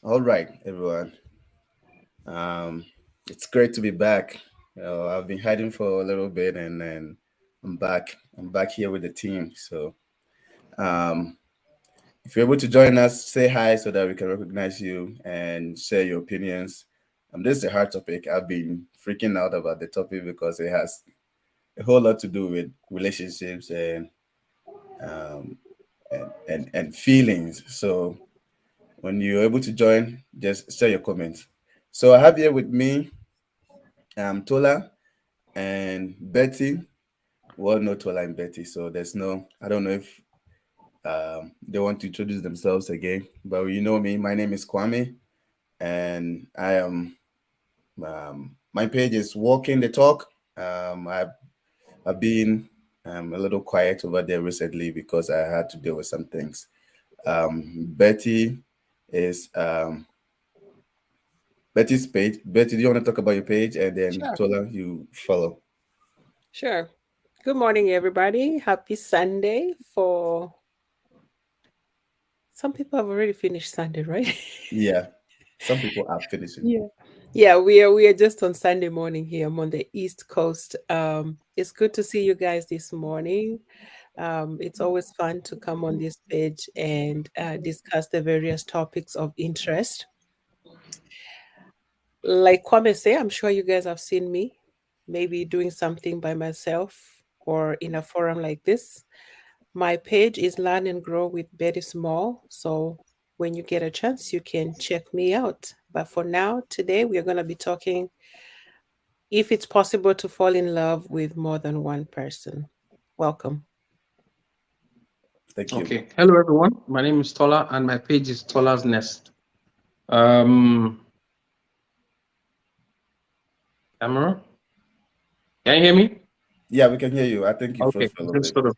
All right, everyone. Um, it's great to be back. I've been hiding for a little bit, and then I'm back. I'm back here with the team. So, um, if you're able to join us, say hi so that we can recognize you and share your opinions. This is a hard topic. I've been freaking out about the topic because it has a whole lot to do with relationships um, and feelings. So, when you're able to join, just share your comments. So, I have here with me Tola and Betty. We all know Tola and Betty, so there's no, I don't know if they want to introduce themselves again, but you know me. My name is Kwame, and I am. My page is Walking the Talk. I've been a little quiet over there recently because I had to deal with some things. Betty is Betty's page. Betty, do you want to talk about your page, and then Sure. Tola, you follow? Sure. Good morning, everybody. Happy Sunday for some people have already finished Sunday, right? Yeah, some people are finishing. Yeah. Yeah, we are just on Sunday morning here. I'm on the East Coast. It's good to see you guys this morning. It's always fun to come on this page and discuss the various topics of interest. Like Kwame say, I'm sure you guys have seen me maybe doing something by myself or in a forum like this. My page is Learn and Grow with Betty Small. So when you get a chance, you can check me out. But for now, today we are going to be talking if it's possible to fall in love with more than one person. Welcome. Thank you. Okay. Hello, everyone. My name is Tola, and my page is Tola's Nest. Um, Camera, can you hear me? Yeah, we can hear you. I think you Okay. first followed Just it. sort of.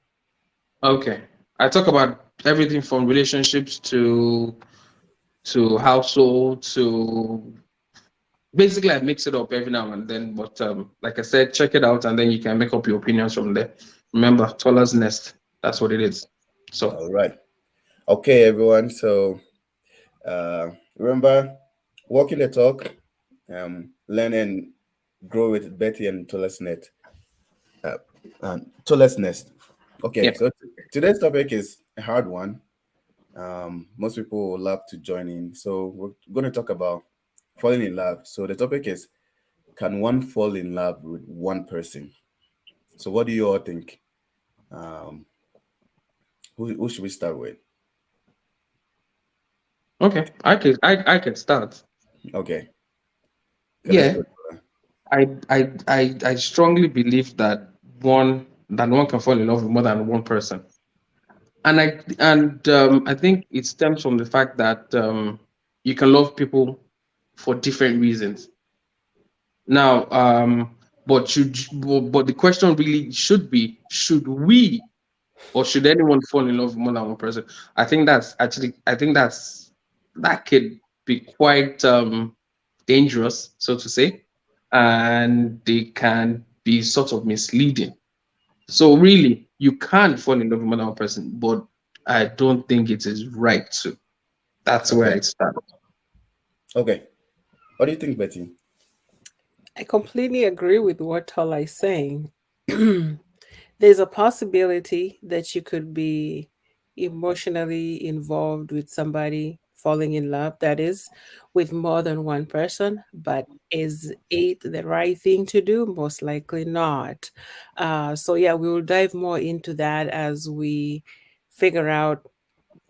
Okay. I talk about everything from relationships to household to basically I mix it up every now and then. But like I said, check it out, and then you can make up your opinions from there. Remember, Tola's Nest. That's what it is. So All right. Okay, everyone. So uh, remember, walking the talk, learn and grow with Betty and Tolesnet. Uh, Tolesnest. Okay, yeah. so today's topic is a hard one. Most people would love to join in. So we're going to talk about falling in love. So the topic is, can one fall in love with one person? So what do you all think? Um, who should we start with? Okay. I can start. Okay, okay, let's Yeah. go. I strongly believe that one can fall in love with more than one person, and I think it stems from the fact that you can love people for different reasons. Now, but the question really should be: should we or should anyone fall in love with more than one person? I think that could be quite dangerous, so to say, and they can be sort of misleading. So really, you can fall in love with more than one person, but I don't think it is right to. That's where Okay, it starts. okay. What do you think, Betty? I completely agree with what Tola is saying. There's a possibility that you could be emotionally involved with somebody, falling in love, that is, with more than one person, but is it the right thing to do? Most likely not. So, yeah, we will dive more into that as we figure out,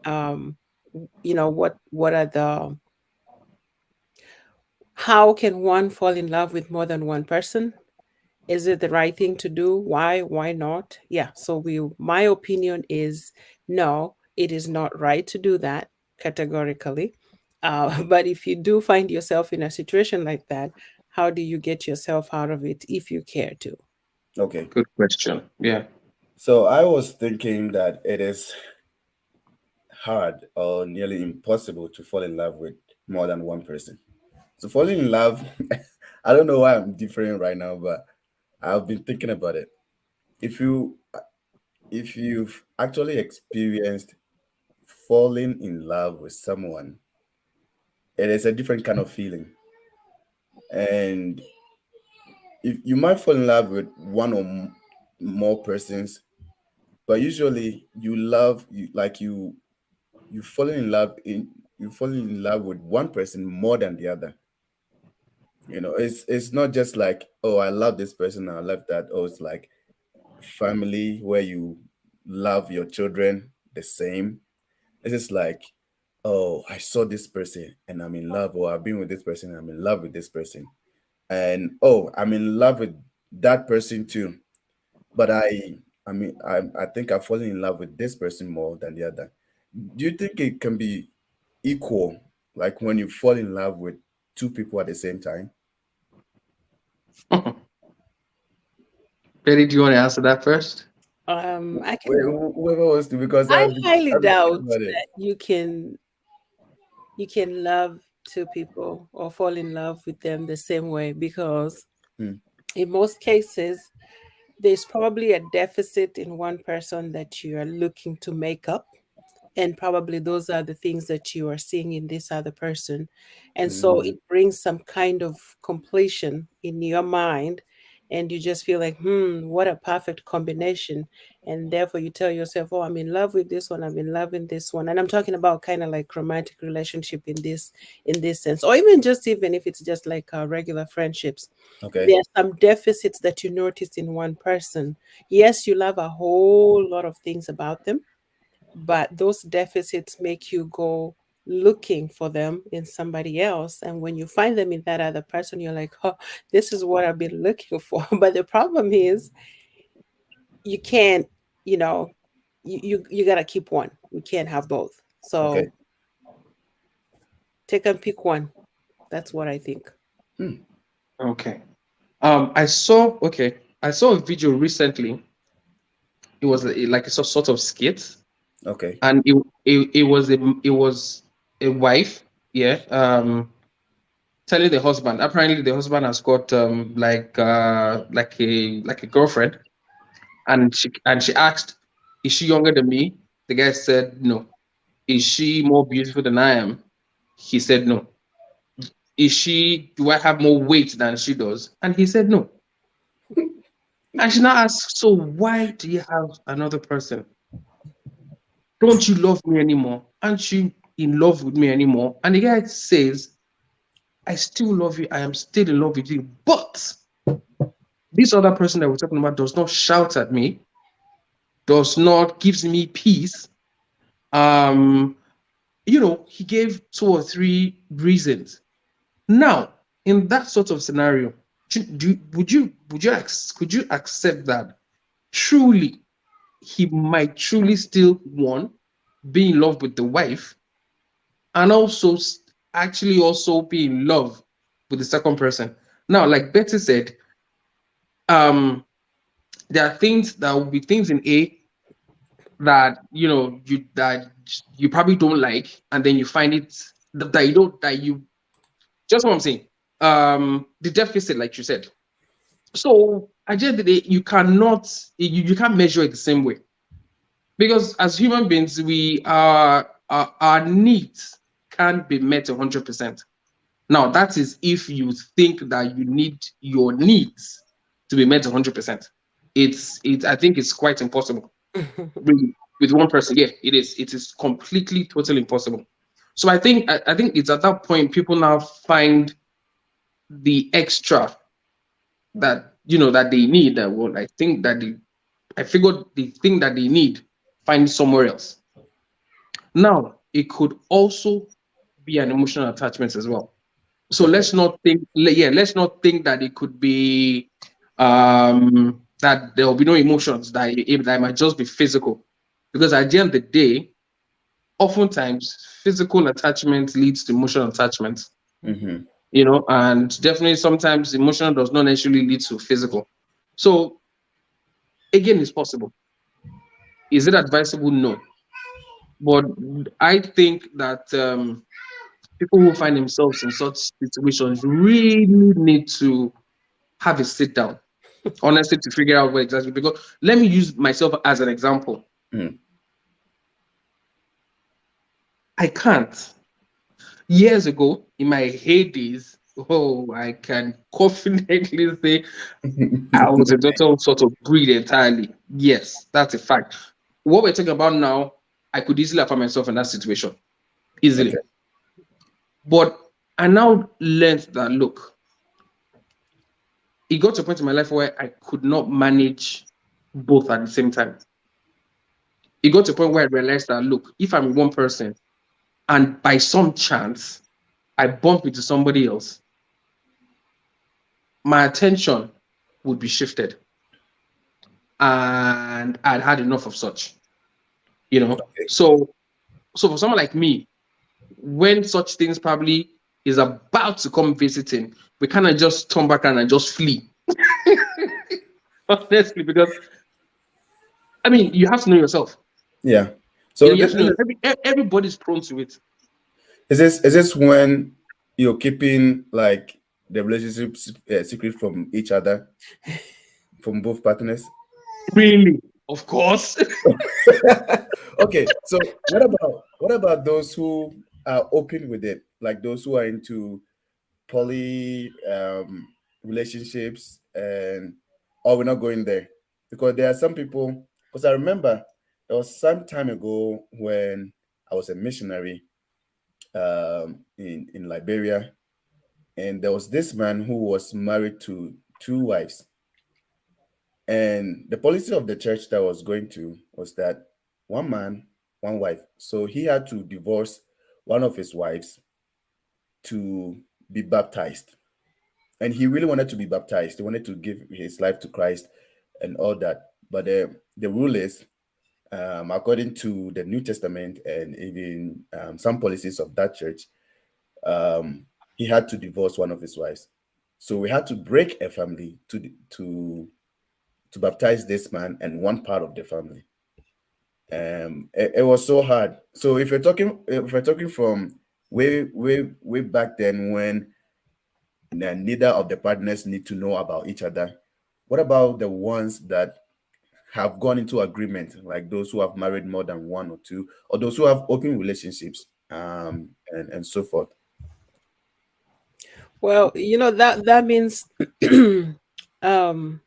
um, what are the how can one fall in love with more than one person? Is it the right thing to do? Why not? Yeah, so my opinion is no, it is not right to do that categorically. But if you do find yourself in a situation like that, how do you get yourself out of it if you care to? Okay, Good question. Yeah. so I was thinking that it is hard or nearly impossible to fall in love with more than one person. So falling in love, I don't know why I'm different right now, but I've been thinking about it. If you if you've actually experienced falling in love with someone, it is a different kind of feeling. And if you might fall in love with one or more persons, but usually you love you like you fall in love in you fall in love with one person more than the other. It's not just like, oh, I love this person, I love that. Oh, it's like family where you love your children the same. It's just like, oh, I saw this person and I'm in love, or I've been with this person and I'm in love with this person. And oh, I'm in love with that person too. But I think I've fallen in love with this person more than the other. Do you think it can be equal, like when you fall in love with two people at the same time? Betty, do you want to answer that first? I can. Whoever wants to, because I highly I've been thinking doubt about it. that you can love two people or fall in love with them the same way, because Hmm. in most cases there's probably a deficit in one person that you are looking to make up, and probably those are the things that you are seeing in this other person, and so Mm, it brings some kind of completion in your mind, and you just feel like, what a perfect combination. And therefore you tell yourself, oh, I'm in love with this one, I'm in love with this one. And I'm talking about kind of like romantic relationship in this sense, or even if it's just like regular friendships. okay, There are some deficits that you notice in one person. Yes, you love a whole lot of things about them, but those deficits make you go looking for them in somebody else. And when you find them in that other person, you're like, oh, this is what I've been looking for. But the problem is, you can't, you know, you got to keep one. You can't have both. okay. So take and pick one. That's what I think. Hmm. Okay. I saw a video recently. It was like a sort of skit, Okay. and it was a wife, yeah, telling the husband. Apparently, the husband has got like a girlfriend, and she asked, "Is she younger than me?" The guy said, "No." "Is she more beautiful than I am?" He said, "No." Do I have more weight than she does?" And he said, "No." And she now asks, "So why do you have another person? Don't you love me anymore? Aren't you in love with me anymore?" And the guy says, "I still love you. I am still in love with you. But this other person that we're talking about does not shout at me, does not gives me peace." Um, he gave two or three reasons. Now, in that sort of scenario, could you accept that truly he might truly still be in love with the wife, and also actually also be in love with the second person? Now, like Betty said, um, there are things that will be things in A that you probably don't like, and then you find it that you don't that you just what I'm saying. The deficit, like you said. So at the end of the day, you can't measure it the same way, because as human beings, we are our needs can't be met 100%. Now, that is if you think that you need your needs to be met 100%. I think it's quite impossible, really, with one person. Yeah, it is. It is completely, totally impossible. So I think it's at that point people now find the extra that they need. That what I figured the thing that they need find somewhere else. Now, it could also be an emotional attachment as well. So Okay. let's not think that it could be that there will be no emotions, that it might just be physical. Because at the end of the day, oftentimes physical attachment leads to emotional attachment, Mm-hmm. and definitely sometimes emotional does not necessarily lead to physical. So again, it's possible. Is it advisable? No. But I think that people who find themselves in such situations really need to have a sit down, honestly, to figure out what exactly. Because let me use myself as an example. Mm. I can't. Years ago, in my heydays, oh, I can confidently say I was a total sort of breed entirely. Yes, that's a fact. What we're talking about now, I could easily have found myself in that situation. Okay. Easily. But I now learned that look, it got to a point in my life where I could not manage both at the same time. It got to a point where I realized that look, if I'm one person and by some chance I bump into somebody else, my attention would be shifted. And I'd had enough of such, you know. Okay. So for someone like me, when such things probably is about to come visiting, we kind of just turn back and just flee. Honestly, because I mean, you have to know yourself. Yeah. You know, So you have this, to know everybody's prone to it. is this when you're keeping like the relationship secret from each other, from both partners? Really, of course. Okay, so what about those who are open with it, like those who are into poly relationships, and oh, we're not going there, because there are some people. Because I remember there was some time ago when I was a missionary in Liberia, and there was this man who was married to two wives. And the policy of the church that I was going to was that one man, one wife. So he had to divorce one of his wives to be baptized. And he really wanted to be baptized. He wanted to give his life to Christ and all that. But the rule is, according to the New Testament and even some policies of that church, um, he had to divorce one of his wives. So we had to break a family to baptize this man and one part of the family. It was so hard. So if we're talking from way back then, when neither of the partners need to know about each other, what about the ones that have gone into agreement, like those who have married more than one or two, or those who have open relationships, and so forth? Well, that means um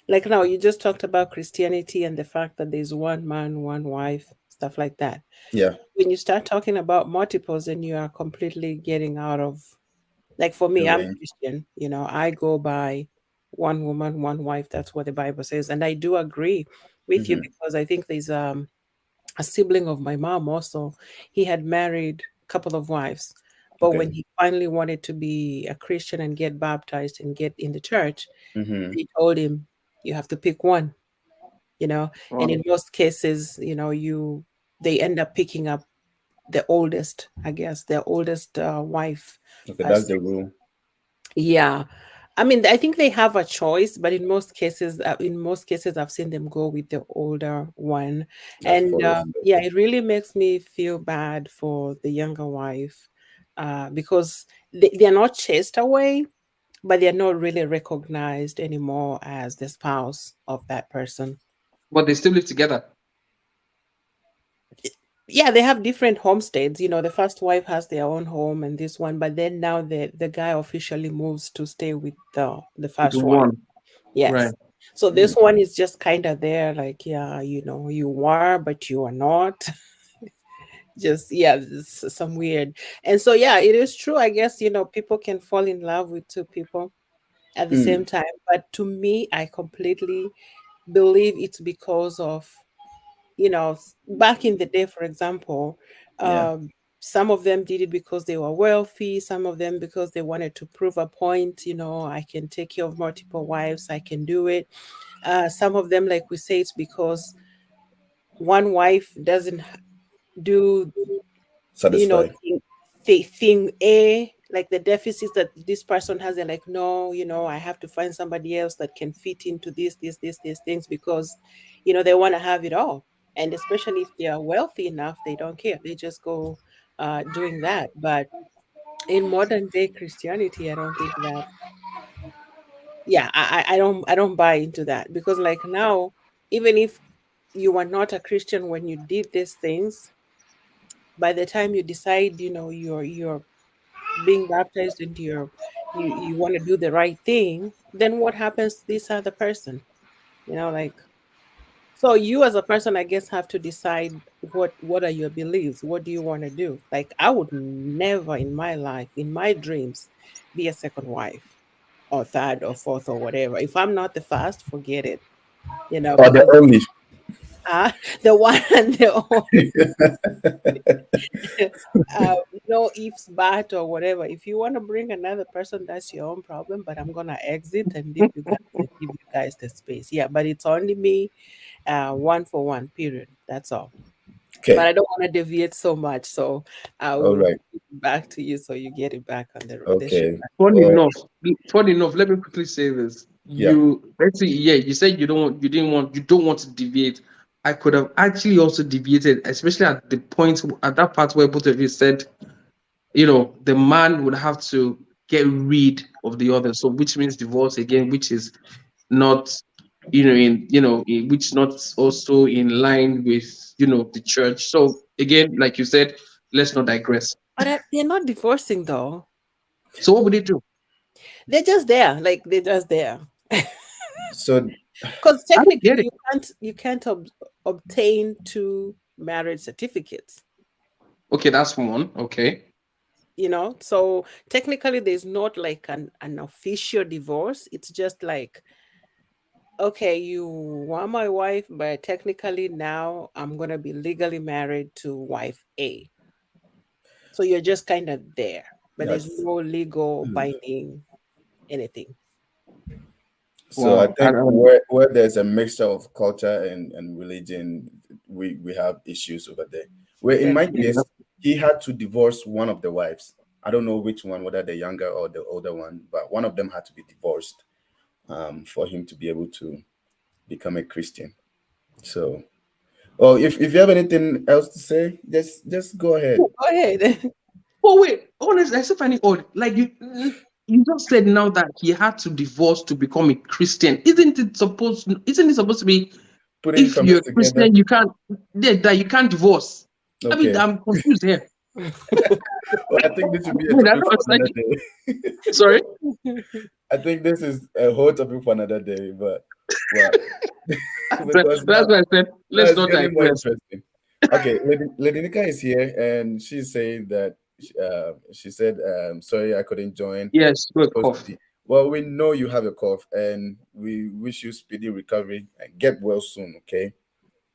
like now you just talked about Christianity and the fact that there's one man, one wife, stuff like that. Yeah. When you start talking about multiples, then you are completely getting out of, like, for The me, I'm range. Christian, I go by one woman, one wife. That's what the Bible says. And I do agree with you Hmm. because I think there's a sibling of my mom also. He had married a couple of wives. But when Okay. he finally wanted to be a Christian and get baptized and get in the church, Hmm. they told him, you have to pick one, you know. And Wow. in most cases, they end up picking up the oldest, I guess, the oldest wife. Okay, uh, that's the rule. yeah, I mean, I think they have a choice, but in most cases, I've seen them go with the older one. That And follows. yeah, it really makes me feel bad for the younger wife, because they're not chased away, but they're not really recognized anymore as the spouse of that person. But they still live together. Yeah, they have different homesteads. The first wife has their own home and this one, but then now the guy officially moves to stay with the With first wife. one. Right. Yes. So Mm. this one is just kind of there, like, yeah, you are, but you are not. Just, yeah, some weird. And so, yeah, it is true. I guess, people can fall in love with two people at the same Mm. time. But to me, I completely believe it's because of, back in the day, for example, Yeah. um, some of them did it because they were wealthy, some of them because they wanted to prove a point, I can take care of multiple wives, I can do it. Some of them, like we say, it's because one wife doesn't do, Satisfied. thing A, like the deficits that this person has. They're like, no, I have to find somebody else that can fit into these things, because, they want to have it all. And especially if they are wealthy enough, they don't care. They just go doing that. But in modern day Christianity, I don't think that. Yeah, I don't buy into that, because like now, even if you were not a Christian when you did these things, by the time you decide, you're being baptized into you want to do the right thing, then what happens to this other person? Like, so you as a person, I guess, have to decide what are your beliefs. What do you want to do? Like, I would never in my life, in my dreams, be a second wife or third or fourth or whatever. If I'm not the first, forget it. Or the Because only. uh, the one and the only, no ifs, but or whatever. If you want to bring another person, that's your own problem. But I'm gonna exit and leave you guys and give you guys the space. Yeah, but it's only me, one for one. Period. That's all. But Okay. I don't want to deviate so much, so I All will right. give it back to you so you get it back on the show. Okay. Funny Well, enough, funny enough. Let me quickly say this. yeah. Let's say, yeah, you said you don't want to deviate. I could have actually also deviated, especially at the point at that part where both of you said, the man would have to get rid of the other, so which means divorce again, which is not, which not also in line with, the church. So again, like you said, let's not digress. But they're not divorcing though. So what would they do? They're just there, like they're just there. So, Because I don't technically, get it. you can't obtain two marriage certificates. Okay, that's one. Okay. So technically, there's not like an official divorce. It's just like, okay, you are my wife, but technically now I'm gonna be legally married to wife A. So you're just kind of there, but there's that's no legal binding anything. so. I Wow. think where there's a mixture of culture and religion, we have issues over there. Where in my Definitely. Yeah. case, he had to divorce one of the wives. I don't know which one, whether the younger or the older one, but one of them had to be divorced for him to be able to become a Christian. So, oh, if you have anything else to say, just go ahead. Oh, Go ahead. oh, wait, honestly, I still find it odd. Like you just said now that he had to divorce to become a Christian. Isn't it supposed to be, Putting if you're families a together. Christian, you can't, yeah, that you can't divorce? I mean, Okay. I'm confused here. Well, I think this would be I a mean, I topic don't for like, another day. sorry. I think this is a whole topic for another day, but well, because That's why I said now let's it's not getting more digress. interesting. Okay, Lady Nika is here, and she's saying that she said, "Sorry, I couldn't join. Yes, good Supposed to cough. be." Well, we know you have a cough, and we wish you speedy recovery and get well soon. Okay,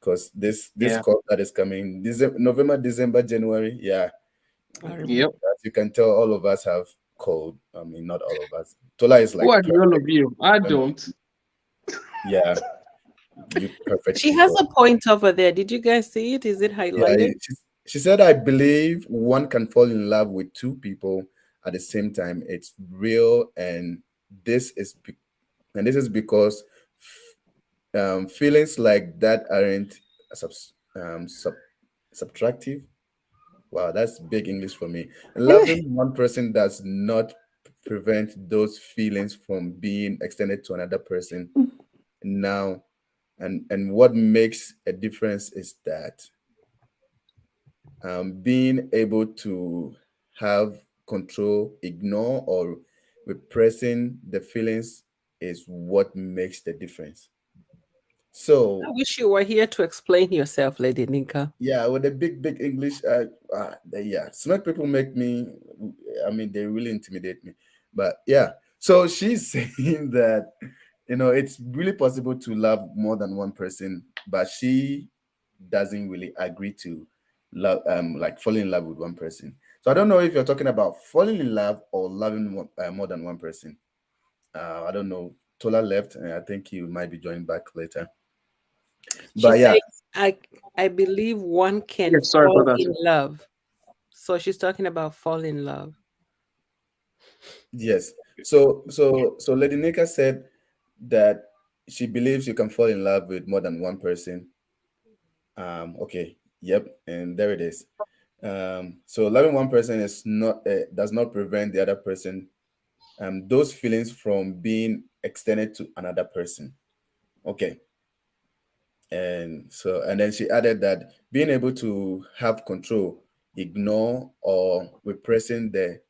because this Yeah. cough that is coming, November, December, January, yeah. Horrible. Yep. As you can tell, all of us have cold. I mean, not all of us. Tola is Who like are the all of perfect. you? I don't. Yeah, you perfect She has people. a point over there. Did you guys see it? Is it Yeah, highlighted? she said, I believe one can fall in love with two people at the same time. It's real, and this is because feelings like that aren't subtractive. Wow, that's big English for me. Loving one person does not prevent those feelings from being extended to another person. Now, and what makes a difference is that being able to have control, ignore, or repressing the feelings is what makes the difference. I So, wish you were here to explain yourself, Lady Ninka. yeah, with the big English, yeah, smart people make me. I mean, they really intimidate me. But yeah, so she's saying that it's really possible to love more than one person, but she doesn't really agree to love, like falling in love with one person. So I don't know if you're talking about falling in love or loving more than one person. I don't know. Tola left, and I think he might be joining back later. She But says, yeah, I believe one can Yes, sorry fall about that. in love. So she's talking about fall in love. yes. So Lady Nika said that she believes you can fall in love with more than one person. Okay, yep, and there it is. So loving one person is not does not prevent the other person those feelings from being extended to another person. Okay, and then she added that being able to have control ignore or repressing the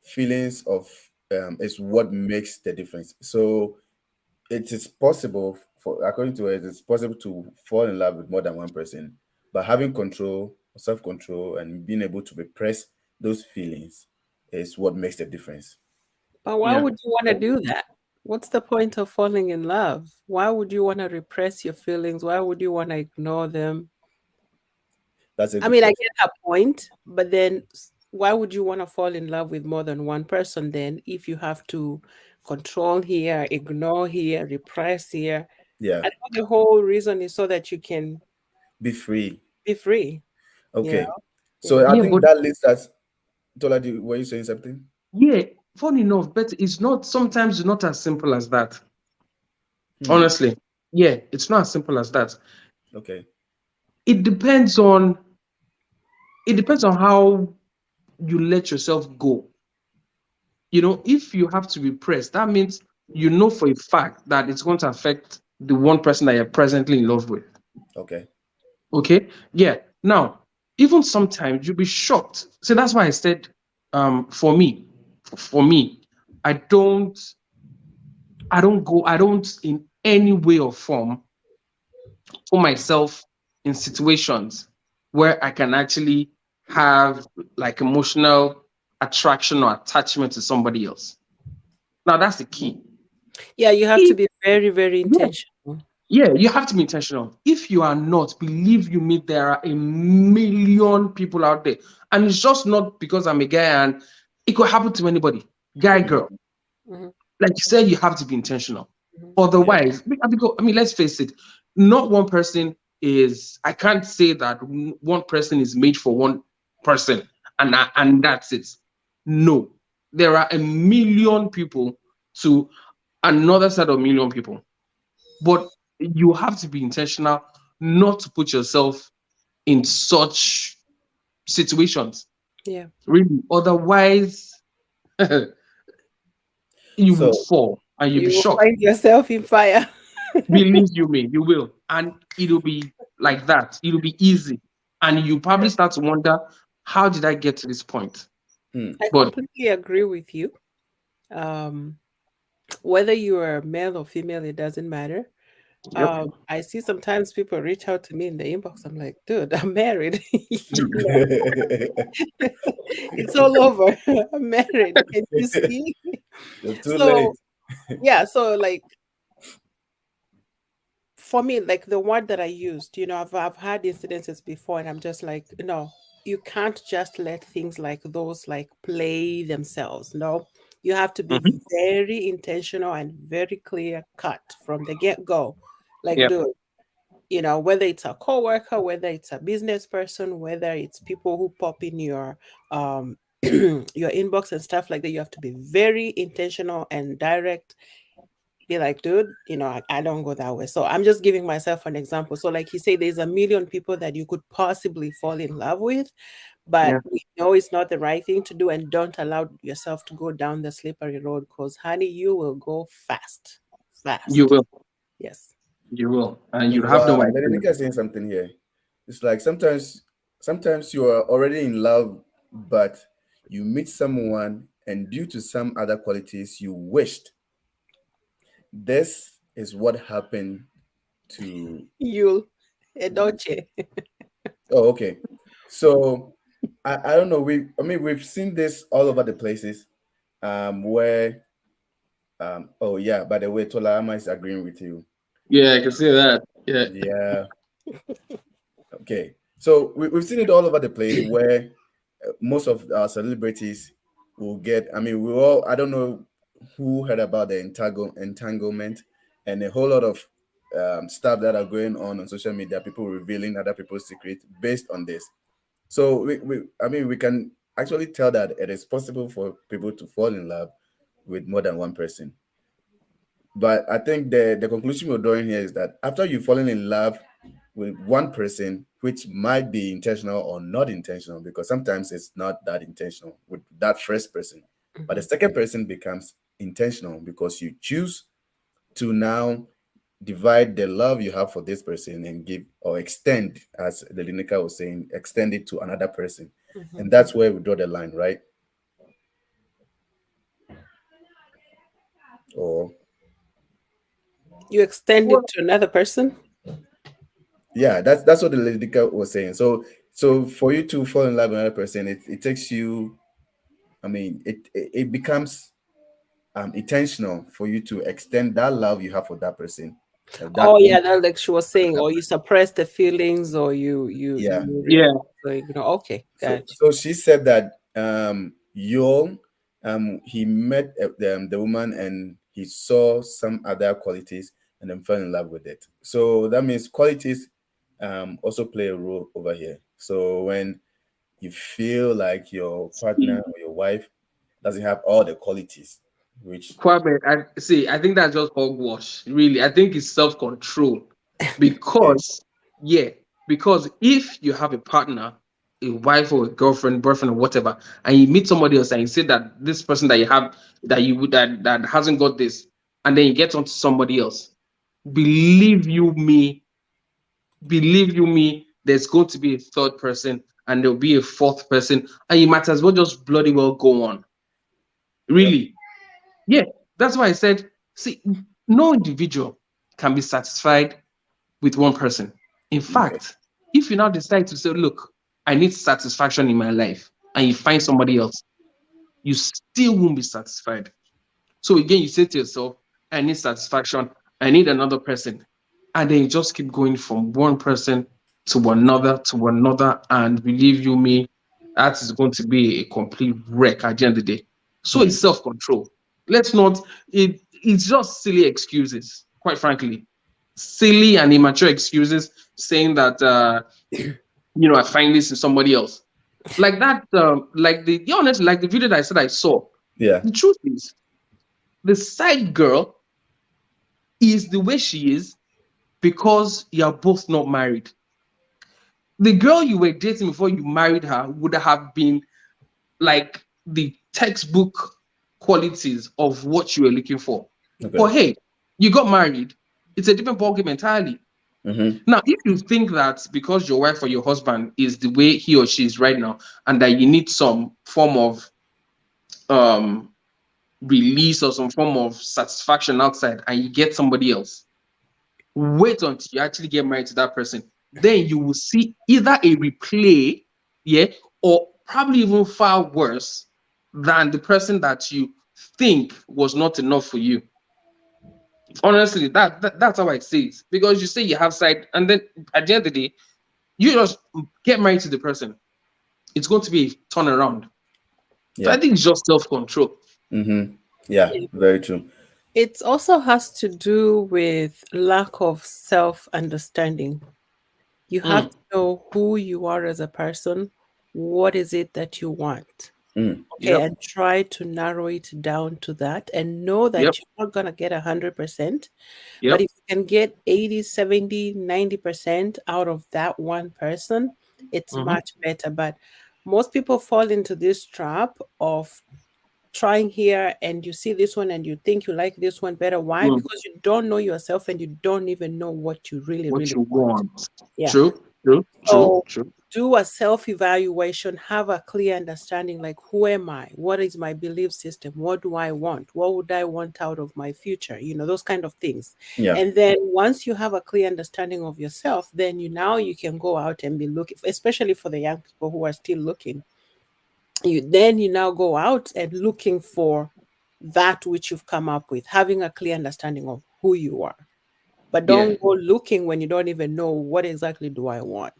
feelings of is what makes the difference. So it is possible for, according to it, it's possible to fall in love with more than one person, but having control, self-control, and being able to repress those feelings is what makes the difference. But why Yeah. would you want to do that? What's the point of falling in love? Why would you want to repress your feelings? Why would you want to ignore them? That's a I good mean, I question. get that point, but then why would you want to fall in love with more than one person then if you have to control here, ignore here, repress here? Yeah, I thought the whole reason is so that you can be free. be free, you Okay, know? so Yeah. I Yeah, think but that leads us. Tola, were you saying something? yeah, funny enough, but it's not sometimes it's not as simple as that. Hmm. Honestly. Yeah, it's not as simple as that. Okay. It depends on it depends on how you let yourself go. If you have to repress, that means you know for a fact that it's going to affect the one person that you're presently in love with. Okay. Okay. Yeah. Now, even sometimes you'll be shocked. So that's why I said, for me, I don't, I don't in any way or form put myself in situations where I can actually have like emotional attraction or attachment to somebody else. Now that's the key. Yeah, you have to If be very, very yeah, intentional. yeah, you have to be intentional. If you are not, believe you me, there are a million people out there. And it's just not because I'm a guy and it could happen to anybody, guy, girl. Mhm. Hmm. Like you said, you have to be intentional. Hmm. Yeah. Otherwise, I mean, let's face it, not one person I can't say that one person is made for one person and that's it. No, there are a million people to another set of million people. But you have to be intentional not to put yourself in such situations, Yeah. really. Otherwise, you would So fall and you'll be You will shocked. find yourself in fire. Believe you me, you will. And it'll be like that. It'll be easy. And you probably start to wonder, how did I get to this point? hmm. I But completely agree with you. Um, whether you are male or female, it doesn't matter. yep. I see sometimes people reach out to me in the inbox. I'm like, dude, I'm married. You it's all over. I'm married. Can you see? You're too late. So yeah, so like for me, like the word that I used, I've had incidences before, and I'm just like, no, you can't just let things like those like play themselves. No, you have to be Mhm. very intentional and very clear cut from the get go. Like, Yep. dude, whether it's a coworker, whether it's a business person, whether it's people who pop in your your inbox and stuff like that, you have to be very intentional and direct. Be like, dude, I don't go that way. So I'm just giving myself an example. So like you say, there's a million people that you could possibly fall in love with, but Yeah. we know it's not the right thing to do, and don't allow yourself to go down the slippery road, because honey, you will go fast. You Fast. will. Yes. You will. And you have no Wow, Lady idea. Nika is saying something here. It's like sometimes you are already in love, but you meet someone, and due to some other qualities you wished, this is what happened to. You'll Edoche. Oh, okay. So I don't know. I mean we've seen this all over the places, where oh yeah. By the way, Tola Ama is agreeing with you. Yeah, I can see that. Yeah. Yeah. Okay. So we've seen it all over the place where most of our celebrities will get. I mean, we all. I don't know who heard about the entanglement and a whole lot of stuff that are going on social media. People revealing other people's secrets based on this. So I mean, we can actually tell that it is possible for people to fall in love with more than one person. But I think the conclusion we're drawing here is that after you've fallen in love with one person, which might be intentional or not intentional, because sometimes it's not that intentional with that first person, but the Mhm. second person becomes intentional because you choose to now divide the love you have for this person and give or extend, as the Linica was saying, extend it to another person. Mhm. And that's where we draw the line, right? Or You extend Well, it to another person. yeah, that's what the Linica was saying. So for you to fall in love with another person, it takes you, I mean, it becomes intentional for you to extend that love you have for that person. That Oh yeah, that like she was saying, or you suppress the feelings, or yeah. you yeah, like, okay, So gotcha. so she said that Yul, he met the woman and he saw some other qualities and then fell in love with it. So that means qualities also play a role over here. So when you feel like your partner or your wife doesn't have all the qualities, which Kwame, I see. I think that's just hogwash. Really, I think it's self-control, okay, because yeah, because if you have a partner, a wife or a girlfriend, boyfriend or whatever, and you meet somebody else and you say that this person that you have that hasn't got this, and then you get onto somebody else, believe you me, believe you me, there's going to be a third person and there'll be a fourth person, and you might as well just bloody well go on. yep, Really, yeah, that's why I said, see, no individual can be satisfied with one person. In okay, fact, if you now decide to say, look, I need satisfaction in my life, and you find somebody else, you still won't be satisfied. So again, you say to yourself, I need satisfaction, I need another person. And then you just keep going from one person to another. And believe you me, that is going to be a complete wreck at the end of the day. So hmm, it's self-control. Let's not, it's just silly excuses, quite frankly. Silly and immature excuses saying that I find this in somebody else. Like that, like the honest, like the video that I said I saw. yeah, The truth is, the side girl is the way she is because you're both not married. The girl you were dating before you married her would have been like the textbook qualities of what you were looking for. okay, But hey, you got married. It's a different ballgame entirely. mm-hmm, Now, if you think that because your wife or your husband is the way he or she is right now, and that you need some form of um, release or some form of satisfaction outside, and you get somebody else, wait until you actually get married to that person. Then you will see either a replay, yeah, or probably even far worse than the person that you think was not enough for you. Honestly, that's how I see it. Because you say you have side, and then at the end of the day, you just get married to the person. It's going to be a turnaround. So I yeah, think it's just self-control. mm-hmm, yeah, Yeah. very true. It also has to do with lack of self-understanding. You have Mm, to know who you are as a person. What is it that you want? Mm, Okay, yep, and try to narrow it down to that and know yep, that you're not going to get 100%, but yep. if you can get 80, 70, 90% out of that one person, it's Hmm. much better. But most people fall into this trap of trying here and you see this one and you think you like this one better. Why? Mm, Because you don't know yourself and you don't even know what you really, what really you want. want. Yeah. True, true, true, So true. do a self-evaluation, have a clear understanding like who am I? What is my belief system? What do I want? What would I want out of my future? Those kind of things. yeah, And then once you have a clear understanding of yourself, then you can go out and be looking, especially for the young people who are still looking. You now go out and looking for that which you've come up with, having a clear understanding of who you are. But Yeah, don't go looking when you don't even know what exactly do I want.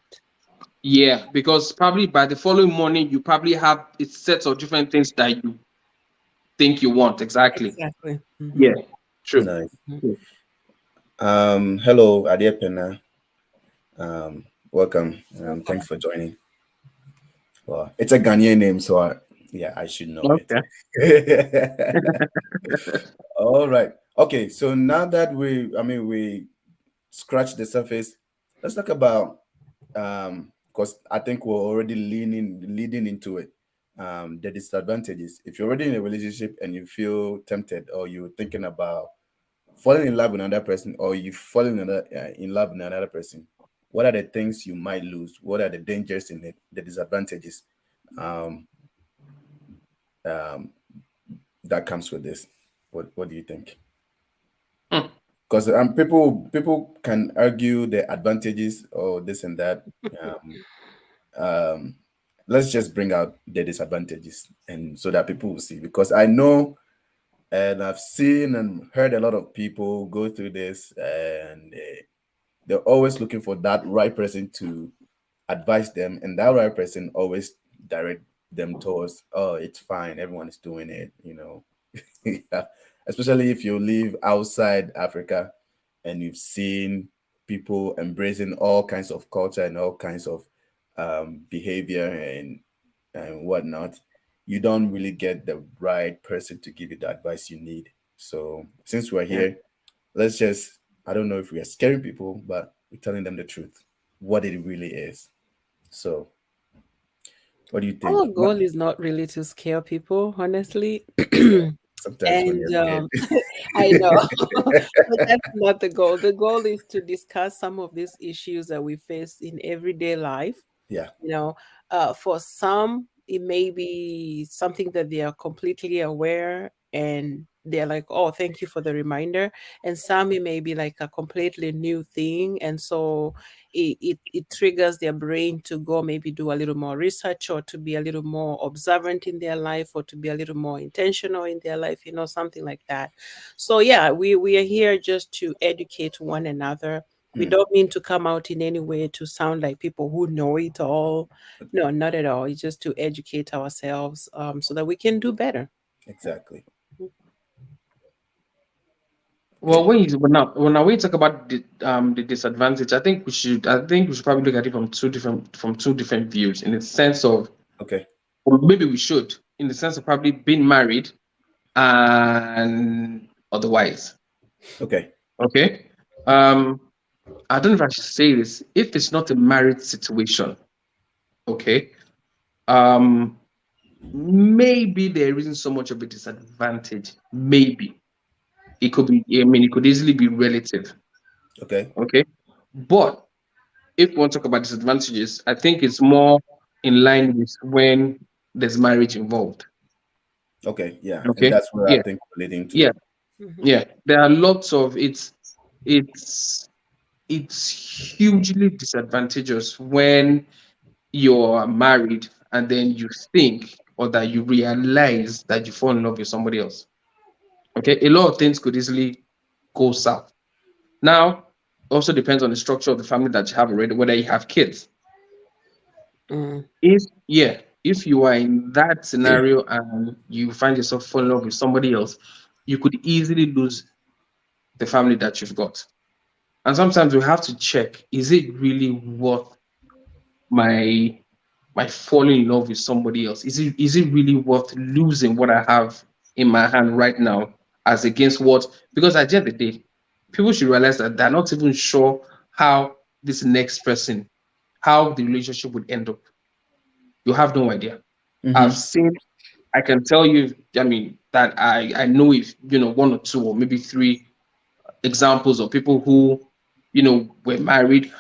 yeah, because probably by the following morning, you probably have a set of different things that you think you want exactly. Exactly. Yeah, Mhm, true. nice. mhm. True. Hello, Adiepena. Welcome. Thanks Welcome. for joining. Well, it's a Ghanaian name, so yeah, I should know it. Okay. All right. Okay. So now that we scratched the surface, let's talk about because I think we're already leading into it. The disadvantages. If you're already in a relationship and you feel tempted or you're thinking about falling in love with another person, or you falling in love with another person, what are the things you might lose? What are the dangers in it, the disadvantages um, um, that comes with this? What do you think? Hmm. Because people can argue the advantages or this and that. Um, um, let's just bring out the disadvantages, and so that people will see. Because I know, and I've seen and heard a lot of people go through this, and they're always looking for that right person to advise them, and that right person always direct them towards, oh, it's fine, everyone is doing it, you know. Yeah. Especially if you live outside Africa and you've seen people embracing all kinds of culture and all kinds of behavior and whatnot, you don't really get the right person to give you the advice you need. So since we're Yeah. here, let's just, I don't know if we are scaring people, but we're telling them the truth, what it really is. So what do you Our think? What, goal is not really to scare people, honestly. yeah, sometimes we And get scared. I know, but that's not the goal. The goal is to discuss some of these issues that we face in everyday life. Yeah. You know, for some, it may be something that they are completely aware and they're like, oh, thank you for the reminder. And some, it may be like a completely new thing. And so it triggers their brain to go maybe do a little more research or to be a little more observant in their life or to be a little more intentional in their life, something like that. So, yeah, we are here just to educate one another. We Mm, don't mean to come out in any way to sound like people who know it all. No, not at all. It's just to educate ourselves so that we can do better. exactly. Well, when you talk about the disadvantage, I think we should probably look at it from two different views, in the sense of, Okay. or maybe we should, in the sense of probably being married and otherwise. Okay. Okay. Um, I don't know if I should say this. If it's not a married situation, okay, um, maybe there isn't so much of a disadvantage. Maybe it could be. I mean, it could easily be relative. Okay. Okay, but if we want to talk about disadvantages, I think it's more in line with when there's marriage involved. Okay. Yeah. And Okay. that's where I Yeah. think we're leading to. Yeah. Mhm. Yeah. There are lots of it's it's hugely disadvantageous when you're married and then you think, or that you realize that you fall in love with somebody else. Okay. A lot of things could easily go south. Now, also depends on the structure of the family that you have already, whether you have kids. Mm. If you are in that scenario and you find yourself falling in love with somebody else, you could easily lose the family that you've got. And sometimes we have to check, is it really worth my falling in love with somebody else? Is it really worth losing what I have in my hand right now, as against what? Because at the end of the day, people should realize that they're not even sure how this next person, how the relationship would end up. You have no idea. I've Mm-hmm. seen, I can tell you, I mean, that I know, if one or two or maybe three examples of people who were married,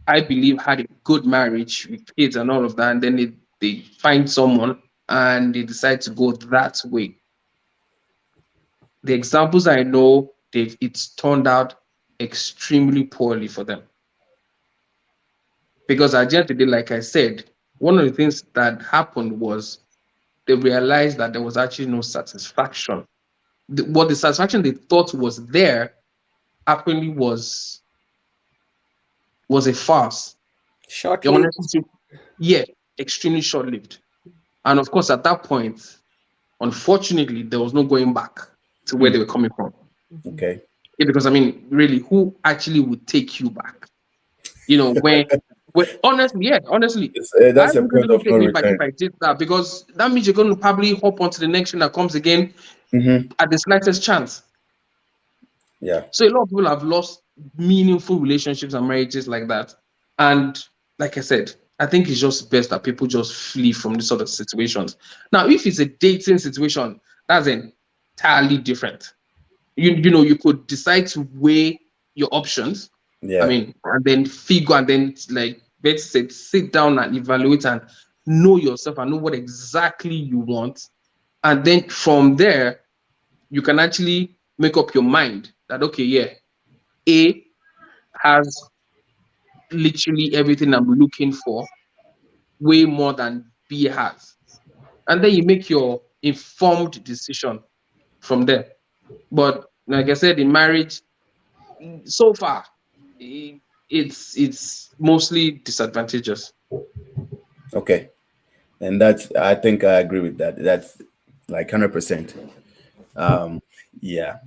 I believe had a good marriage with kids and all of that, and then they find someone and they decide to go that way. The examples I know, it's turned out extremely poorly for them, because at the end of the day, like I said, one of the things that happened was they realized that there was actually no satisfaction. What the satisfaction they thought was there actually was a farce. Short You lived. honestly, yeah, extremely short lived. And of course, at that point, unfortunately, there was no going back to where they Mm. were coming from. Mhm. Okay. Yeah, because I mean, really, who actually would take you back? When honestly, yeah, honestly, I That's a wouldn't point even of no take me back if return. I did that, because that means you're going to probably hop onto the next thing that comes again Mm-hmm. at the slightest chance. Yeah. So a lot of people have lost meaningful relationships and marriages like that. And like I said, I think it's just best that people just flee from this sort of situations. Now, if it's a dating situation, that's entirely different. you could decide to weigh your options. I Yeah. mean, and then figure, and then like let's say sit down and evaluate and know yourself and know what exactly you want. And then from there, you can actually make up your mind that okay, yeah, A has literally everything I'm looking for, way more than B has. And then you make your informed decision from there. But like I said, in marriage, so far, it's mostly disadvantageous. Okay. And that's, I think I agree with that. That's like 100%. Um, yeah.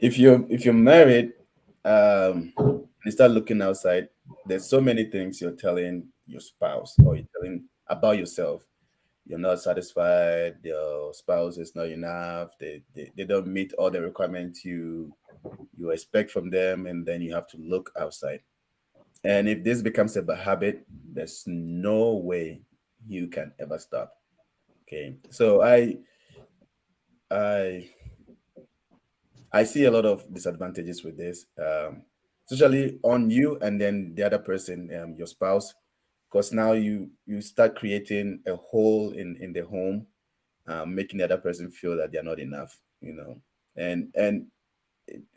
If you're married, you start looking outside, there's so many things you're telling your spouse or you're telling about yourself. You're not satisfied, your spouse is not enough, they don't meet all the requirements you expect from them, and then you have to look outside. And if this becomes a habit, there's no way you can ever stop. Okay. So I I see a lot of disadvantages with this, especially on you and then the other person, your spouse, because now you start creating a hole in the home, making the other person feel that they're not enough, and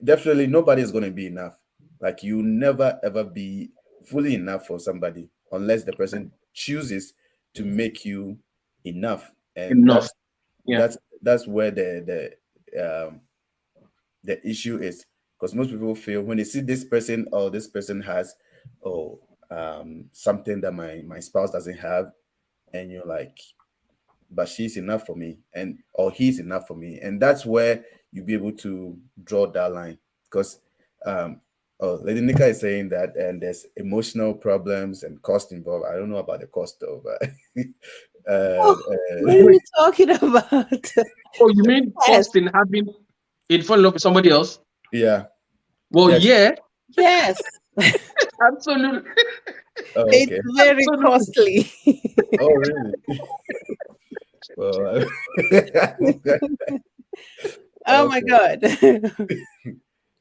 definitely nobody is going to be enough. Like you never ever be fully enough for somebody unless the person chooses to make you enough, and Enough. that's Yeah. that's that's where the issue is, because most people feel when they see this person, or this person has, oh, something that my spouse doesn't have, and you're like, but she's enough for me, and or he's enough for me, and that's where you'll be able to draw that line. Because um oh, Lady Nika is saying that, and there's emotional problems and cost involved. I don't know about the cost though, but Oh, what are uh, Wait. you talking about? Oh, you mean Yes, cost in fall in love with somebody else? yeah, Well, yes. yeah, yes. absolutely, Oh, It's okay. very absolutely. costly. Oh, really? Well, Oh my okay. God.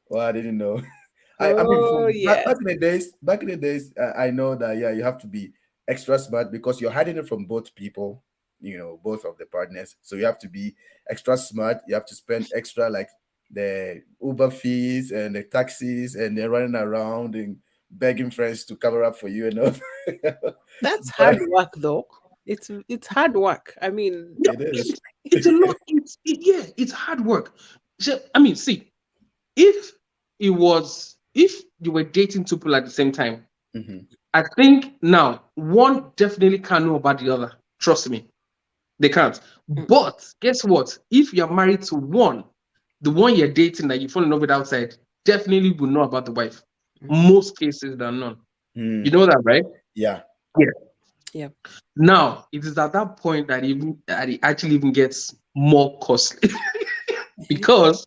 Well, I didn't know. I mean, Oh, from yes. back in the days, I know that, yeah, you have to be extra smart because you're hiding it from both people, both of the partners. So you have to be extra smart. You have to spend extra, like the Uber fees and the taxis, and they're running around and begging friends to cover up for you and all. That's But hard work, though. It's hard work. I mean, Yeah, it is. it's a lot. Yeah, it's hard work. So, I mean, see, if if you were dating two people at the same time, Hmm. I think now one definitely can't know about the other. Trust me, they can't. mm, But guess what? If you're married to one, the one you're dating that you fall in love with outside definitely will know about the wife. mhm. Most cases than none. You Mm, know that, right? yeah. Yeah. Yeah, Now it is at that point that it actually even gets more costly because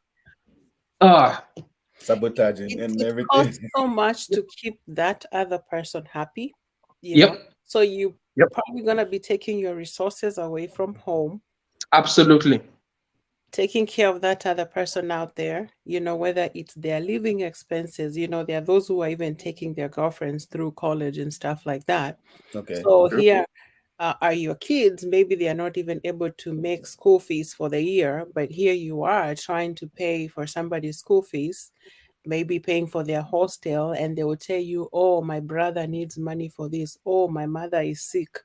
Sabotaging it and it everything. costs so much to keep that other person happy, you know. yep, So you yep, probably gonna be taking your resources away from home, absolutely. taking care of that other person out there, whether it's their living expenses. There are those who are even taking their girlfriends through college and stuff like that. Okay. So True. here are your kids. Maybe they are not even able to make school fees for the year, but here you are trying to pay for somebody's school fees, maybe paying for their hostel, and they will tell you, oh, my brother needs money for this. Oh, my mother is sick.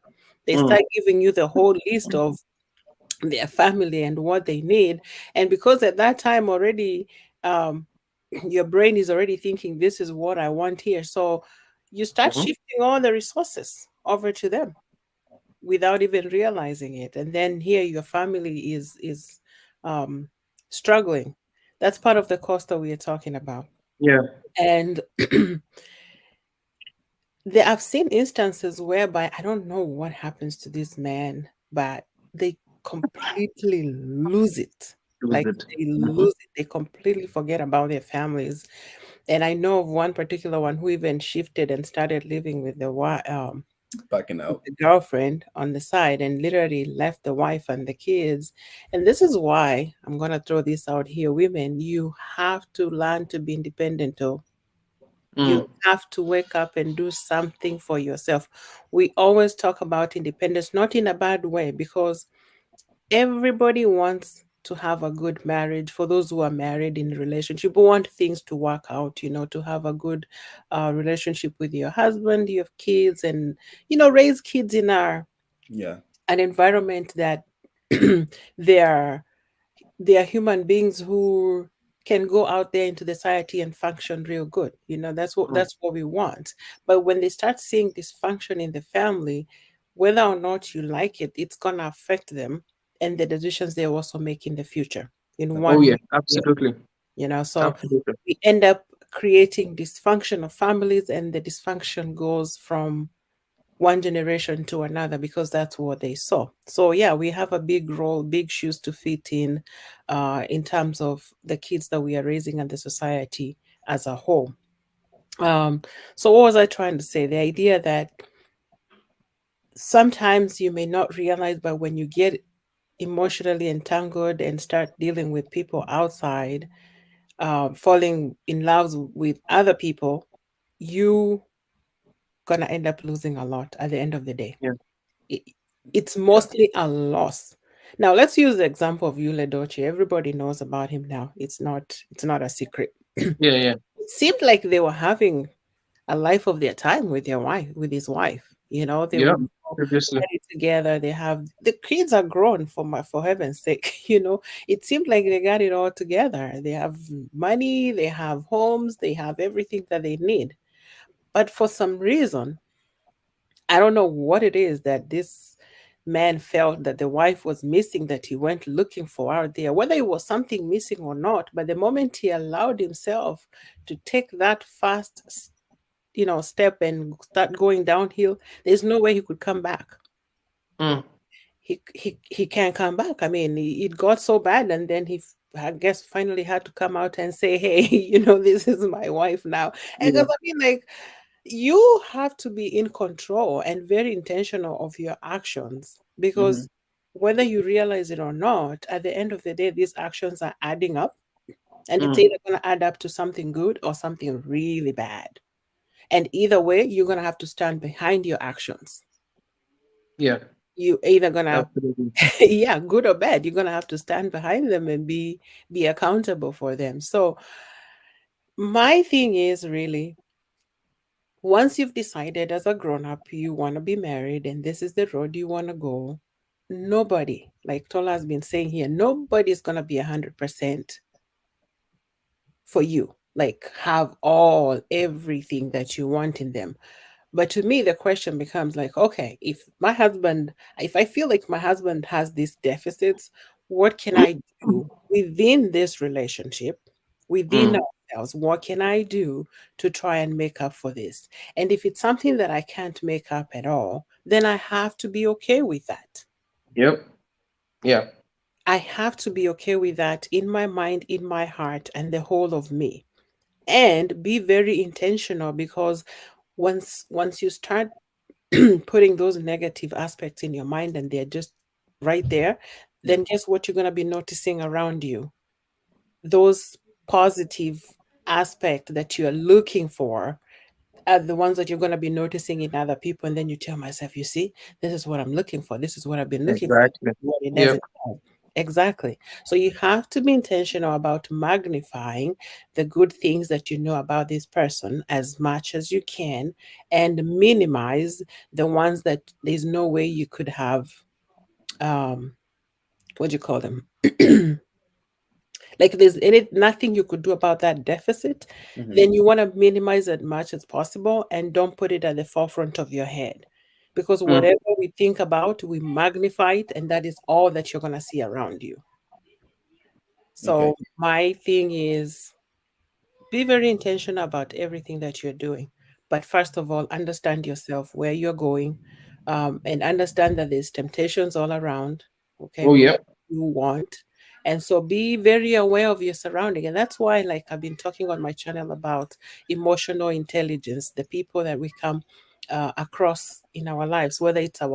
They Mm, start giving you the whole list of their family and what they need. And because at that time already, um, your brain is already thinking, this is what I want here. So you start mhm. shifting all the resources over to them without even realizing it. And then here your family is um, struggling. That's part of the cost that we are talking about. Yeah. And there, I've seen instances whereby I don't know what happens to this man, but they completely lose it. Lose Like it. they Mhm. lose it. They completely forget about their families. And I know of one particular one who even shifted and started living with the wife. Backing with out. the girlfriend on the side and literally left the wife and the kids. And this is why I'm going to throw this out here. Women, you have to learn to be independent, though. You Mm. have to wake up and do something for yourself. We always talk about independence, not in a bad way, because everybody wants to have a good marriage. For those who are married in a relationship, who want things to work out, to have a good relationship with your husband, you have kids, and raise kids in Yeah. an environment that they are they are human beings who can go out there into the society and function real good. Mm. That's what we want. But when they start seeing dysfunction in the family, whether or not you like it, it's gonna affect them and the decisions they also make in the future in Okay. Oh one yeah, way. Yeah. absolutely, So absolutely. we end up creating dysfunctional families, and the dysfunction goes from one generation to another because that's what they saw. So yeah, we have a big role, big shoes to fit in terms of the kids that we are raising and the society as a whole. Um, so what was I trying to say? The idea that sometimes you may not realize, but when you get emotionally entangled and start dealing with people outside, falling in love with other people, you gonna end up losing a lot at the end of the day. Yeah, it, it's Yeah. mostly a loss. Now let's use the example of Yule Doche. Everybody knows about him now. It's not a secret. It yeah, yeah, seemed like they were having a life of their time with his wife. They yeah. would Previously, party together. They have the kids are grown for heaven's sake. It seemed like they got it all together. They have money, they have homes, they have everything that they need. But for some reason, I don't know what it is that this man felt that the wife was missing, that he went looking for out there, whether it was something missing or not. But the moment he allowed himself to take that step and start going downhill, there's no way he could come back. mm. He can't come back. I mean, it got so bad, and then I guess finally had to come out and say, "Hey, this is my wife now." And Yeah, because I mean, like, you have to be in control and very intentional of your actions, Hmm. because whether you realize it or not, at the end of the day, these actions are adding up, and it's mm. either going to add up to something good or something really bad. And either way, you're going to have to stand behind your actions. Yeah, You either going to, absolutely. yeah, good or bad, you're going to have to stand behind them and be accountable for them. So my thing is really, once you've decided as a grown up you want to be married and this is the road you want to go, nobody, like Tola has been saying here, nobody's going to be 100% for you, like have everything that you want in them. But to me, the question becomes like, okay, if I feel like my husband has these deficits, what can I do within this relationship, within Mm. ourselves? What can I do to try and make up for this? And if it's something that I can't make up at all, then I have to be okay with that. Yep. Yeah. I have to be okay with that in my mind, in my heart, and the whole of me. And be very intentional, because once you start putting those negative aspects in your mind and they're just right there, Yeah. then guess what you're going to be noticing around you? Those positive aspects that you're looking for are the ones that you're going to be noticing in other people. And then you tell myself, you see, this is what I'm looking for. This is what I've been looking for. This Exactly. is what it Yep. doesn't have. Exactly. So you have to be intentional about magnifying the good things that you know about this person as much as you can, and minimize the ones that there's no way you could have, um what do you call them? Like, there's nothing you could do about that deficit, Hmm. then you want to minimize as much as possible and don't put it at the forefront of your head. Because Mm. whatever we think about, we magnify it, and that is all that you're going to see around you. Okay. So my thing is, be very intentional about everything that you're doing. But first of all, understand yourself, where you're going, and understand that there's temptations all around. Okay, Oh, what yep. you want. And so be very aware of your surrounding. And that's why, like, I've been talking on my channel about emotional intelligence, the people that we come across in our lives, whether it's at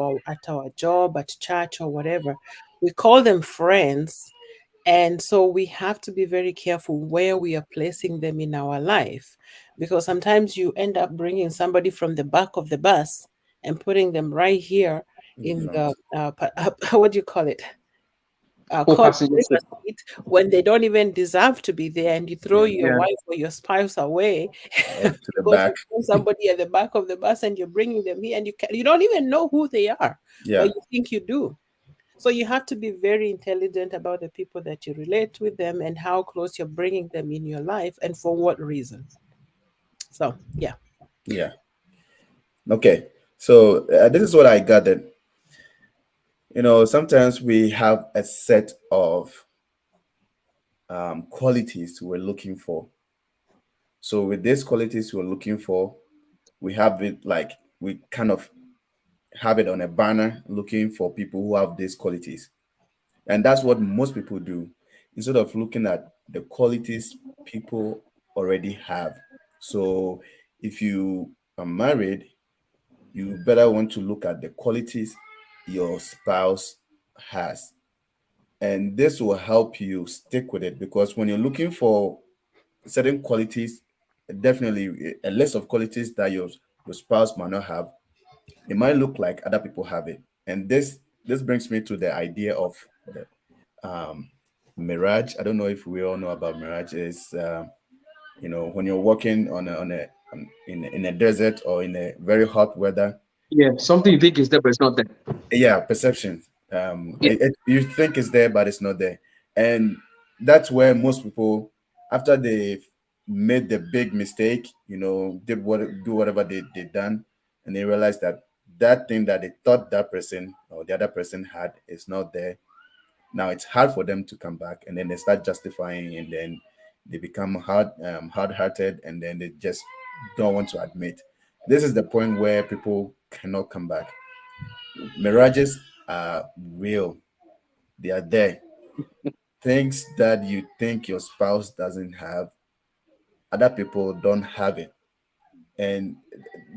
our job, at church, or whatever. We call them friends, and so we have to be very careful where we are placing them in our life, because sometimes you end up bringing somebody from the back of the bus and putting them right here In in front. the what do you call it? Called Co-passenger driver's seat. seat, when they don't even deserve to be there, and you throw Yeah. your Yeah. wife or your spouse away To the because back. you found somebody at the back of the bus and you're bringing them here, and you don't even know who they are, but Yeah. you think you do. So you have to be very intelligent about the people that you relate with them and how close you're bringing them in your life and for what reason. So yeah. Yeah. Okay. So this is what I gathered. Sometimes we have a set of qualities we're looking for. So with these qualities we're looking for, we have it like we kind of have it on a banner looking for people who have these qualities. And that's what most people do instead of looking at the qualities people already have. So if you are married, you better want to look at the qualities your spouse has. And this will help you stick with it because when you're looking for certain qualities, definitely a list of qualities that your spouse might not have, it might look like other people have it. And this brings me to the idea of the mirage. I don't know if we all know about mirage. Is when you're walking in a desert or in a very hot weather. Yeah. Something you think is there, but it's not there. Yeah, perception. Yeah. You think it's there, but it's not there, and that's where most people, after they've made the big mistake, do whatever they done, and they realize that that thing that they thought that person or the other person had is not there. Now it's hard for them to come back, and then they start justifying, and then they become hard-hearted, and then they just don't want to admit. This is the point where people cannot come back. Mirages are real. They are there. Things that you think your spouse doesn't have, other people don't have it. And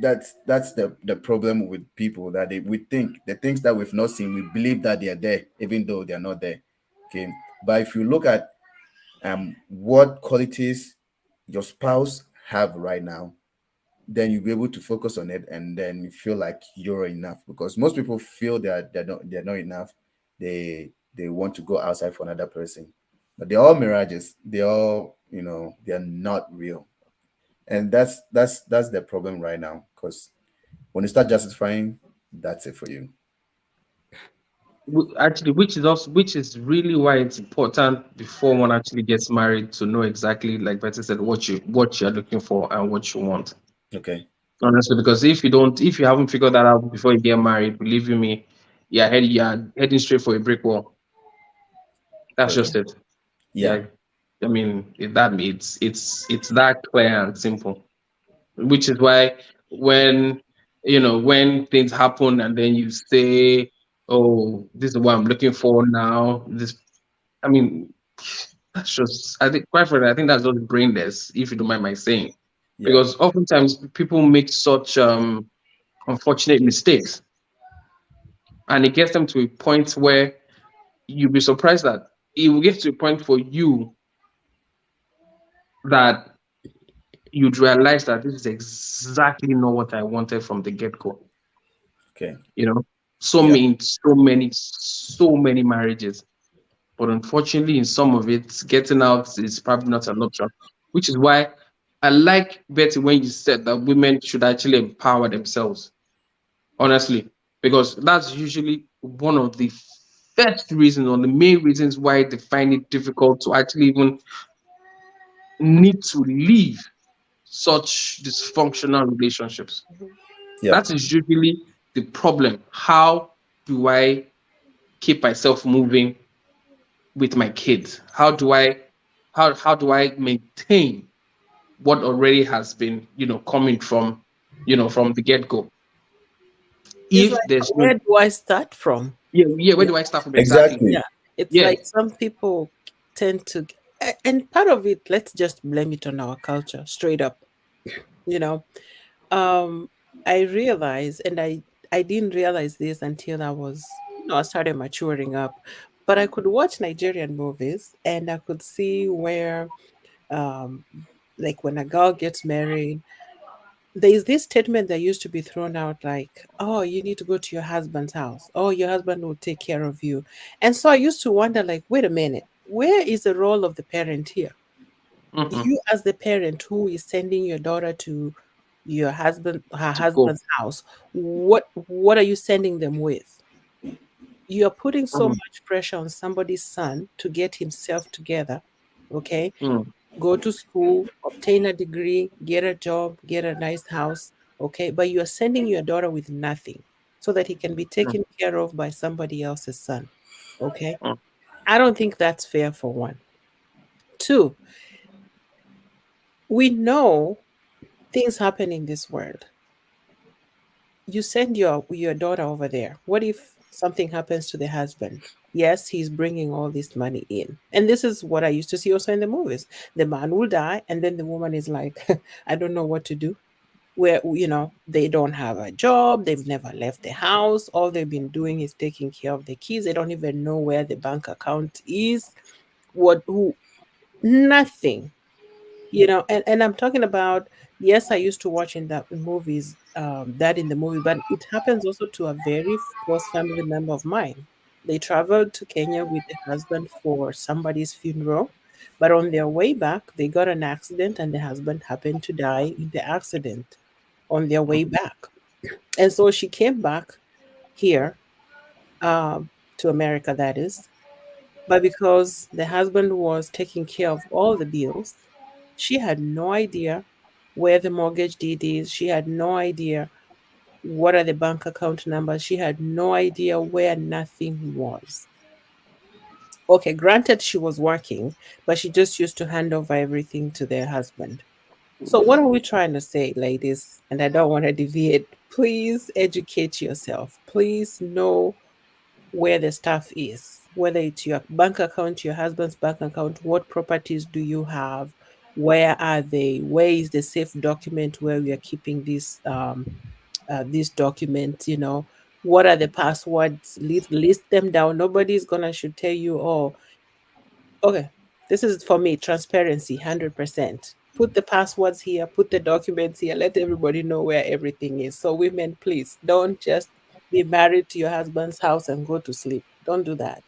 that's the problem with people that we think the things that we've not seen, we believe that they are there, even though they are not there. Okay. But if you look at what qualities your spouse have right now, then you'll be able to focus on it and then you feel like you're enough because most people feel that they're not enough. They want to go outside for another person, but they're all mirages. They all, they're not real. And that's the problem right now because when you start justifying, that's it for you. Actually, which is really why it's important before one actually gets married to know exactly, like Betty said, what you're looking for and what you want. Okay. Honestly, because if you haven't figured that out before you get married, believe you me, you're heading straight for a brick wall. That's Okay. just it. Yeah. Yeah, I mean, it's that clear and simple. Which is why when when things happen and then you say, "Oh, this is what I'm looking for now." I mean, that's just, I think, quite frankly, I think that's just brainless, if you don't mind my saying, Yeah. because oftentimes people make such unfortunate mistakes, and it gets them to a point where you'll be surprised that it will get to a point for you that you'd realize that this is exactly not what I wanted from the get go. Okay. You know, so Yeah. many, so many, so many marriages. But unfortunately, in some of it, getting out is probably not an option. Which is why I like, Betty, when you said that women should actually empower themselves, honestly, because that's usually one of the first reasons or the main reasons why they find it difficult to actually even need to leave such dysfunctional relationships. Mhm. Yeah. That is usually the problem. How do I keep myself moving with my kids? How do I maintain what already has been, coming from, from the get-go? It's If like, there's no, where do I start from? yeah, where Yeah. do I start from exactly? Exactly. Yeah, it's Yeah. like some people tend to, and part of it, let's just blame it on our culture, straight up. You know, I realized, and I didn't realize this until I was, I started maturing up. But I could watch Nigerian movies, and I could see where, um, like when a girl gets married, there is this statement that used to be thrown out like, "Oh, you need to go to your husband's house. Oh, your husband will take care of you." And so I used to wonder, like, wait a minute, where is the role of the parent here? Mm-hmm. You as the parent who is sending your daughter to her To go. husband's house, what are you sending them with? You are putting so Mm, much pressure on somebody's son to get himself together, okay? mm, Go to school, obtain a degree, get a job, get a nice house, okay? But you are sending your daughter with nothing so that he can be mm, taken care of by somebody else's son, okay? mm, I don't think that's fair for one. Two, we know things happen in this world. You send your daughter over there. What if something happens to the husband? Yes, he's bringing all this money in, and this is what I used to see also in the movies. The man will die, and then the woman is like, I don't know what to do. Where, they don't have a job, they've never left the house, all they've been doing is taking care of the kids, they don't even know where the bank account is, what who nothing. And I'm talking about, yes, I used to watch in that in movies, that in the movie, but it happens also to a very close family member of mine. They traveled to Kenya with the husband for somebody's funeral, but on their way back they got an accident and the husband happened to die in the accident on their way back. And so she came back here, um, to America, that is, but because the husband was taking care of all the bills, she had no idea where the mortgage deed is. She had no idea what are the bank account numbers. She had no idea where nothing was. Okay, granted, she was working, but she just used to hand over everything to their husband. So, what are we trying to say, ladies? And I don't want to deviate. Please educate yourself. Please know where the stuff is, whether it's your bank account, your husband's bank account, what properties do you have, where are they, where is the safe document where we are keeping this document, what are the passwords, list them down. Nobody's gonna should tell you, oh, okay, this is for me, transparency, 100%. Put the passwords here, put the documents here, let everybody know where everything is. So women, please don't just be married to your husband's house and go to sleep. Don't do that.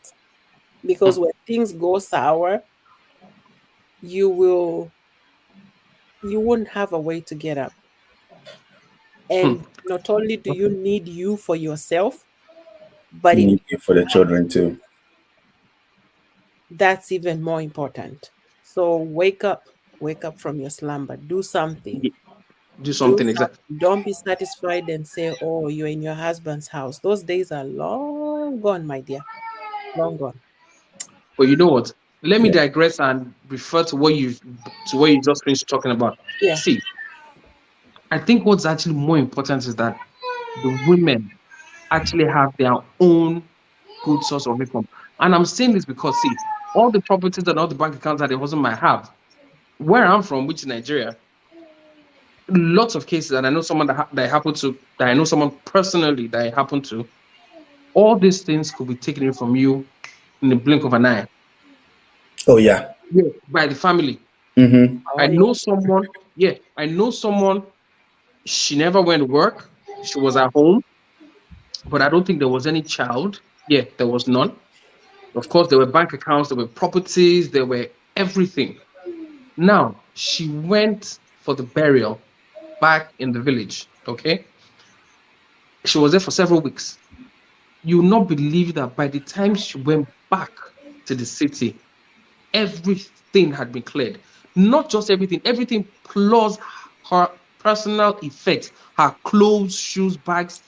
Because mm, when things go sour, you will you won't have a way to get up. mm. And not only do you need you for yourself, but You in need you for the children too. that's even more important. So wake up from your slumber, do something. Ye- Do Do something exact. something. Don't be satisfied and say, "Oh, you're in your husband's house." Those days are long gone, my dear. Long gone. But you know what? Let me Yeah. digress and refer to what you just finished talking about. Yeah. See, I think what's actually more important is that the women actually have their own good source of income. And I'm saying this because, see, all the properties and all the bank accounts that the husband might have, where I'm from, which is Nigeria, lots of cases, and I know someone that happened to, that I know someone personally that it happened to, all these things could be taken away from you in the blink of an eye. Oh yeah. Yeah. By the family. Mm-hmm. Oh I yeah. know someone, yeah, I know someone, she never went to work, she was at home, but I don't think there was any child. Yeah, there was none. Of course, there were bank accounts, there were properties, there were everything. Now, she went for the burial back in the village. Okay. She was there for several weeks. You will not believe that by the time she went back to the city, everything had been cleared. Not just everything, everything plus her personal effects, her clothes, shoes, bags,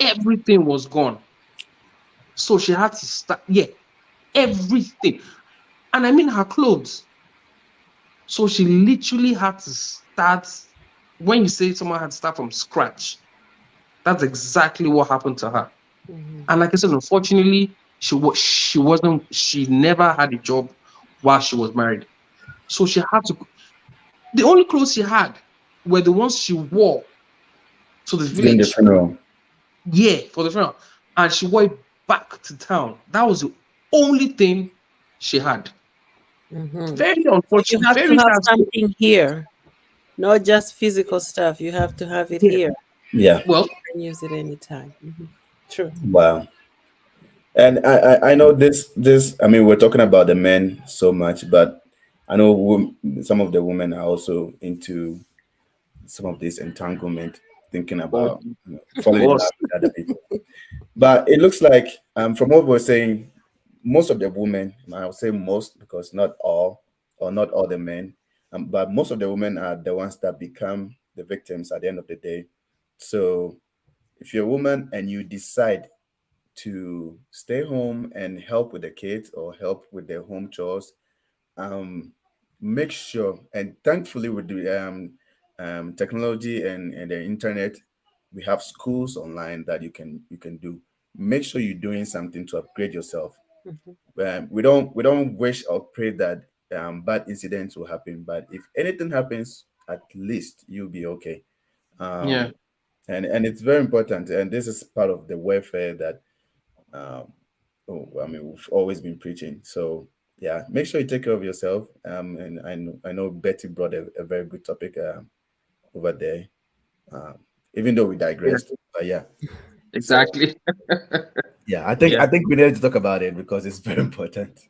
everything was gone. So she had to start, yeah, everything. And I mean her clothes. So she literally had to start. When you say someone had to start from scratch, that's exactly what happened to her. Mhm. And like I said, unfortunately, she never had a job while she was married. So she had to, the only clothes she had were the ones she wore to the During the village. funeral. Yeah, for the funeral. And she wore it back to town. That was the only thing she had. Hmm. Very So you unfortunate, have to very have sad story. something here, not just physical stuff. You have to have it Yeah. here. Yeah. Well, You can use it anytime. True. Wow. And I know this. I mean, we're talking about the men so much, but I know some of the women are also into some of this entanglement, thinking of about falling in course. love with other people. But it looks like, from what we're saying, most of the women, I would say most because not all, or not all the men, but most of the women are the ones that become the victims at the end of the day. So if you're a woman and you decide to stay home and help with the kids or help with their home chores, um, make sure, and thankfully with the technology and the internet, we have schools online that you can do. Make sure you're doing something to upgrade yourself. Hmm. We don't wish or pray that bad incidents will happen, but if anything happens, at least you'll be okay. Yeah. um, and it's very important, and this is part of the welfare that um, oh, I mean, we've always been preaching. So yeah, make sure you take care of yourself. And I know Betty brought a very good topic over there. Um, Even though we Yeah. digressed, but yeah. So Exactly. yeah, I think Yeah. I think we need to talk about it because it's very important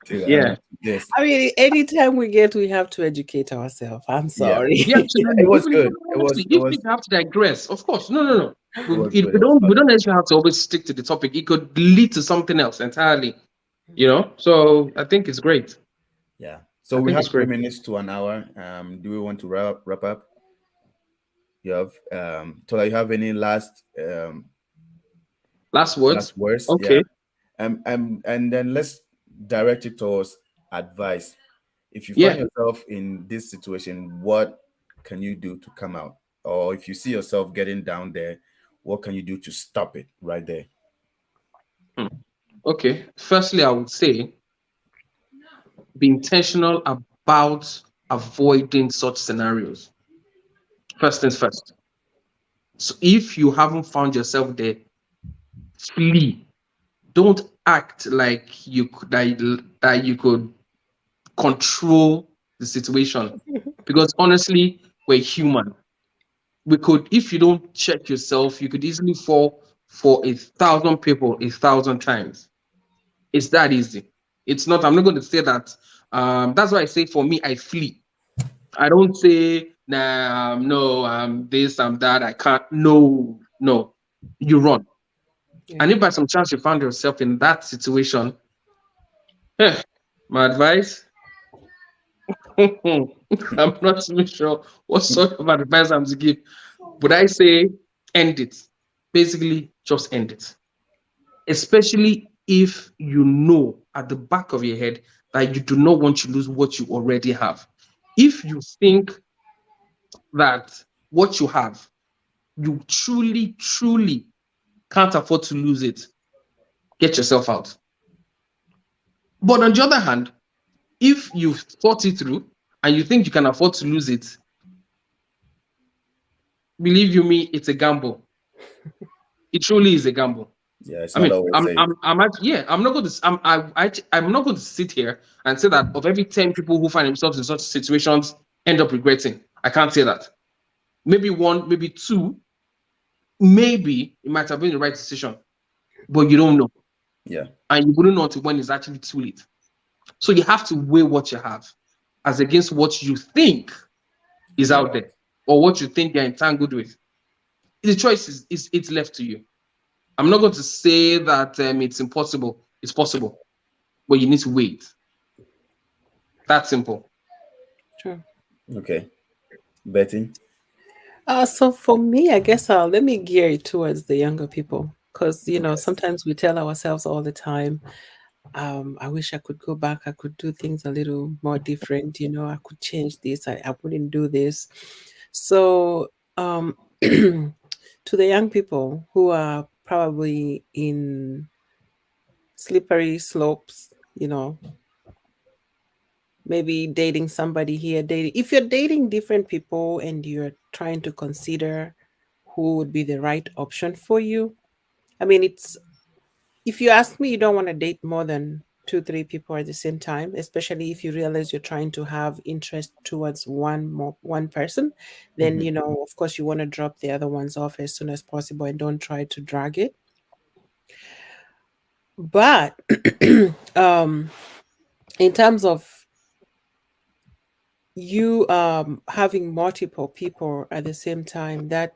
to Yeah. this. I mean, anytime we have to educate ourselves. I'm Yeah, sorry. Yeah, yeah, it absolutely. was Even if, good. It was honestly, it even was if you have to digress, of course. No, no, no. it was We good. It was we fun. don't necessarily have to always stick to the topic. It could lead to something else entirely. So I think it's great. Yeah. So I we think have it's three great. minutes to an hour. Do we want to wrap up? You have Tola, you have any Last words. last words? Yeah. Okay. And then let's direct it towards advice. If you find Yeah. yourself in this situation, what can you do to come out? Or if you see yourself getting down there, what can you do to stop it right there? Hmm. Okay. Firstly, I would say be intentional about avoiding such scenarios. First things first. So if you haven't found yourself there, flee. Don't act like that you could control the situation, because honestly, we're human. We could, if you don't check yourself, you could easily fall for 1,000 people 1,000 times. It's that easy. It's not. I'm not going to say that. That's why I say for me, I flee. I don't say nah, no, I'm this, I'm that. I can't. No, no. You run. Yeah. And if by some chance you found yourself in that situation, eh, my advice, I'm not even sure what sort of advice I'm to give. But I say end it. Basically, just end it. Especially if you know at the back of your head that you do not want to lose what you already have. If you think that what you have, you truly, truly can't afford to lose it, get yourself out. But on the other hand, if you've thought it through and you think you can afford to lose it, believe you me, it's a gamble. It truly is a gamble. Yeah, it's I not mean, always safe. yeah, I'm not going to, I'm not going to sit here and say that of every 10 people who find themselves in such situations end up regretting. I can't say that. Maybe one, maybe two, maybe it might have been the right decision, but you don't know. Yeah. And you wouldn't know until when it's actually too late. So you have to weigh what you have as against what you think is Yeah. out there or what you think you're entangled with. The choice is it's left to you. I'm not going to say that it's impossible. It's possible, but you need to wait. That's simple. True. Okay. Betty. So for me, I guess let me gear it towards the younger people because Okay. sometimes we tell ourselves all the time, I wish I could go back. I could do things a little more different. I could change this. I wouldn't do this. So, to the young people who are probably in slippery slopes, maybe dating somebody here, if you're dating different people and you're trying to consider who would be the right option for you. I mean, it's if you ask me, you don't want to date more than two, three people at the same time, especially if you realize you're trying to have interest towards one person. Then Mhm. of course, you want to drop the other ones off as soon as possible and don't try to drag it. But um, in terms of you having multiple people at the same time, that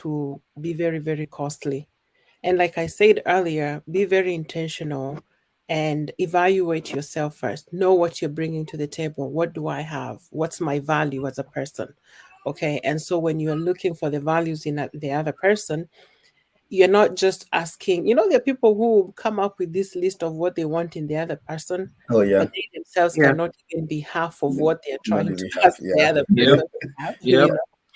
will be very, very costly. And like I said earlier, be very intentional and evaluate yourself first. Know what you're bringing to the table. What do I have? What's my value as a person? Okay. And so when you're looking for the values in the other person, you're not just asking, there are people who come up with this list of what they want in the other person, Oh yeah, but they themselves Yeah. cannot even be half of what they're not trying to even half. ask the Yeah. other Yep. person to have, Yep.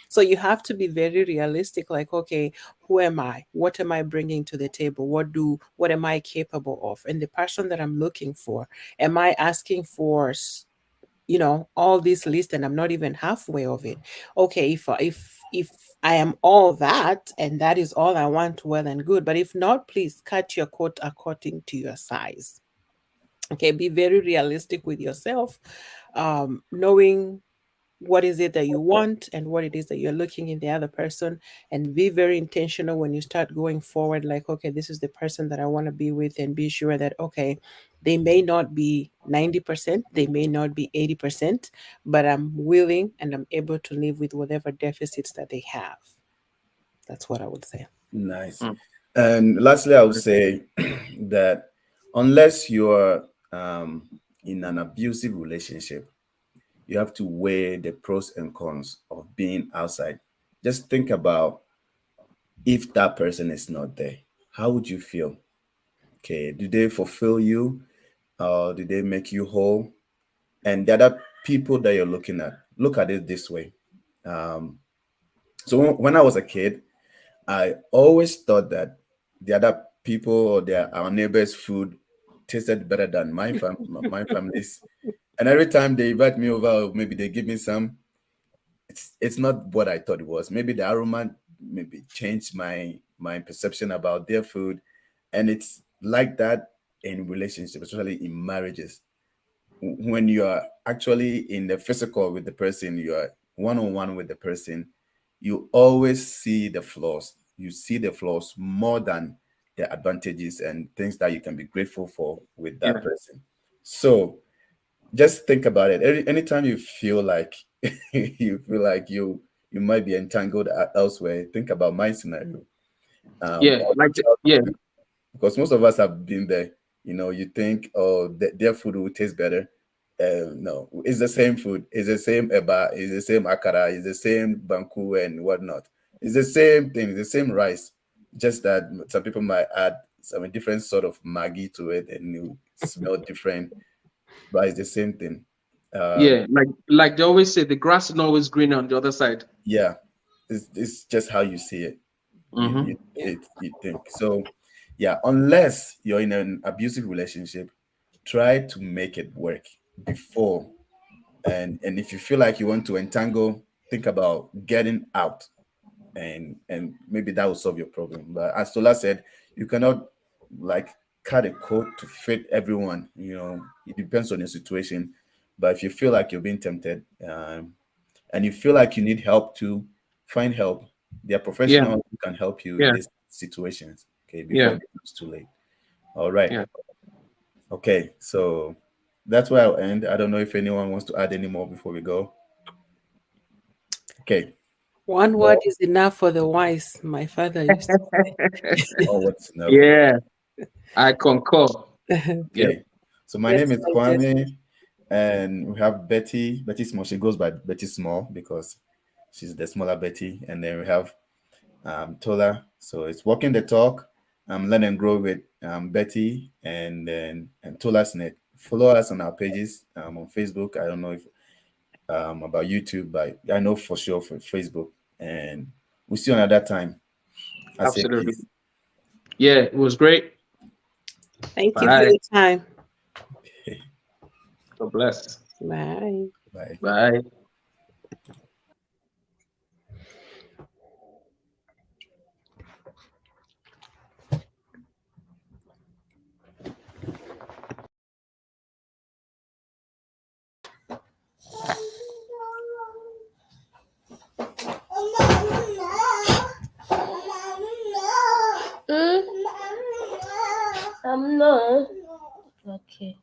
So you have to be very realistic, like, okay, who am I? What am I bringing to the table? What am I capable of? And the person that I'm looking for, am I asking for all this list and I'm not even halfway of it? Okay, if I am all that and that is all I want, well and good. But if not, please cut your coat according to your size. Okay, be very realistic with yourself, knowing what is it that you want and what it is that you're looking in the other person, and be very intentional when you start going forward, like, okay, this is the person that I want to be with, and be sure that, okay, they may not be 90%, they may not be 80%, but I'm willing and I'm able to live with whatever deficits that they have. That's what I would say. Nice. Mm. And lastly, I would say that unless you're in an abusive relationship, you have to weigh the pros and cons of being outside. Just think about if that person is not there, how would you feel? Okay, do they fulfill you? Or do they make you whole? And the other people that you're looking at, look at it this way. Um, so when I was a kid, I always thought that the other people or our neighbors' food tasted better than my family's. And every time they invite me over, or maybe they give me some, it's not what I thought it was. Maybe the aroma maybe changed my perception about their food, and it's like that in relationships, especially in marriages. When you are actually in the physical with the person, you are one on one with the person, you always see the flaws. You see the flaws more than the advantages and things that you can be grateful for with Yeah. that person. So just think about it. Anytime you feel like you might be entangled elsewhere, think about my scenario. Yeah. Or Like your yeah. child, because most of us have been there. You think, oh, their food will taste better. No, it's the same food. It's the same eba. It's the same akara. It's the same banku and whatnot. It's the same thing. It's the same rice. Just that some people might add some different sort of maggi to it, and you smell different, but it's the same thing. Yeah. Like they always say, the grass is not always green on the other side. Yeah, it's just how you see it. Mm-hmm. Yeah. You think so. Yeah, unless you're in an abusive relationship, try to make it work before. And if you feel like you want to entangle, think about getting out, and maybe that will solve your problem. But as Tola said, you cannot like cut a coat to fit everyone. It depends on your situation. But if you feel like you're being tempted, and you feel like you need help, to find help. There are Yeah. professionals who can help you in Yeah. these situations, okay, before Yeah. it becomes too late. All right. Yeah. Okay, so that's where I'll end. I don't know if anyone wants to add any more before we go. Okay. One word Well, is enough for the wise, my father used oh, what's enough for the Yeah. I concur. to. Yeah. okay. So my name Next is slide, Jesse. Kwame, and we have Betty Small. She goes by Betty Small because she's the smaller Betty. And then we have Tola. So it's walking the talk. Learn and grow with Betty and Tola's net. Follow us on our pages on Facebook. I don't know if about YouTube, but I know for sure for Facebook. And we'll see you another time. I say Absolutely. peace. Yeah. It was great. Thank you for Bye. your time. God bless. Bye. Bye. Bye. Okay.